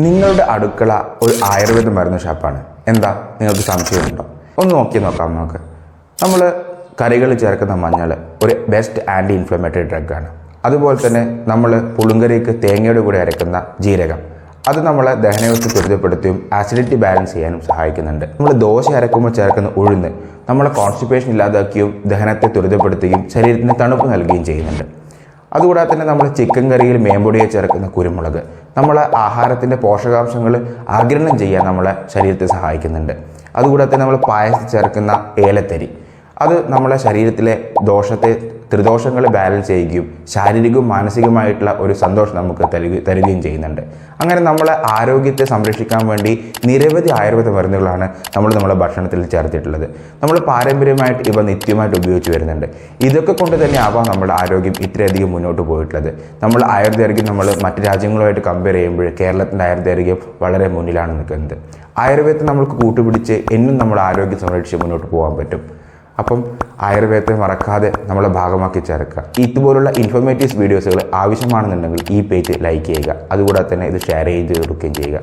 നിങ്ങളുടെ അടുക്കള ഒരു ആയുർവേദ മരുന്ന് ഷാപ്പാണ്. എന്താ നിങ്ങൾക്ക് സംശയമുണ്ടോ? ഒന്ന് നോക്കാം നമുക്ക്. നമ്മൾ കറികളിൽ ചേർക്കുന്ന മഞ്ഞൾ ഒരു ബെസ്റ്റ് ആൻറ്റി ഇൻഫ്ലമേറ്ററി ഡ്രഗാണ്. അതുപോലെ തന്നെ നമ്മൾ പുളുങ്കറിക്ക് തേങ്ങയുടെ കൂടെ അരക്കുന്ന ജീരകം, അത് നമ്മളെ ദഹനവ്യവസ്ഥ ത്വരിതപ്പെടുത്തുകയും ആസിഡിറ്റി ബാലൻസ് ചെയ്യാനും സഹായിക്കുന്നുണ്ട്. നമ്മൾ ദോശ അരക്കുമ്പോൾ ചേർക്കുന്ന ഉഴുന്ന് നമ്മളെ കോൺസ്റ്റിപ്പേഷൻ ഇല്ലാതാക്കുകയും ദഹനത്തെ ത്വരിതപ്പെടുത്തുകയും ശരീരത്തിന് തണുപ്പ് നൽകുകയും ചെയ്യുന്നുണ്ട്. അതുകൂടാതെ തന്നെ നമ്മൾ ചിക്കൻ കറിയിൽ മേമ്പൊടിയെ ചേർക്കുന്ന കുരുമുളക് നമ്മളെ ആഹാരത്തിൻ്റെ പോഷകാംശങ്ങൾ ആഗിരണം ചെയ്യാൻ നമ്മളെ ശരീരത്തെ സഹായിക്കുന്നുണ്ട്. അതുകൂടാതെ തന്നെ നമ്മൾ പായസത്തിൽ ചേർക്കുന്ന ഏലത്തരി, അത് നമ്മളെ ശരീരത്തിലെ ത്രിദോഷങ്ങളെ ബാലൻസ് ചെയ്യുകയും ശാരീരികവും മാനസികമായിട്ടുള്ള ഒരു സന്തോഷം നമുക്ക് തരികയും ചെയ്യുന്നുണ്ട്. അങ്ങനെ നമ്മളെ ആരോഗ്യത്തെ സംരക്ഷിക്കാൻ വേണ്ടി നിരവധി ആയുർവേദ മരുന്നുകളാണ് നമ്മുടെ ഭക്ഷണത്തിൽ ചേർത്തിട്ടുള്ളത്. നമ്മൾ പാരമ്പര്യമായിട്ട് ഇവ നിത്യമായിട്ട് ഉപയോഗിച്ച് വരുന്നുണ്ട്. ഇതൊക്കെ കൊണ്ട് തന്നെ ആവാം നമ്മുടെ ആരോഗ്യം ഇത്രയധികം മുന്നോട്ട് പോയിട്ടുള്ളത്. നമ്മൾ ആയുർദൈർഘ്യം നമ്മൾ മറ്റ് രാജ്യങ്ങളുമായിട്ട് കമ്പയർ ചെയ്യുമ്പോൾ കേരളത്തിൻ്റെ ആയുർദൈർഘ്യം വളരെ മുന്നിലാണ് നിൽക്കുന്നത്. ആയുർവേദത്തെ നമ്മൾക്ക് കൂട്ടുപിടിച്ച് എന്നും നമ്മുടെ ആരോഗ്യം സംരക്ഷിച്ച് മുന്നോട്ട് പോകാൻ പറ്റും. അപ്പം ആയുർവേദത്തെ മറക്കാതെ നമ്മളെ ഭാഗമാക്കി ചേർക്കുക. ഇതുപോലുള്ള ഇൻഫോർമേറ്റീവ് വീഡിയോസുകൾ ആവശ്യമാണെന്നുണ്ടെങ്കിൽ ഈ പേജ് ലൈക്ക് ചെയ്യുക. അതുകൂടാതെ തന്നെ ഇത് ഷെയർ ചെയ്ത് കൊടുക്കുകയും ചെയ്യുക.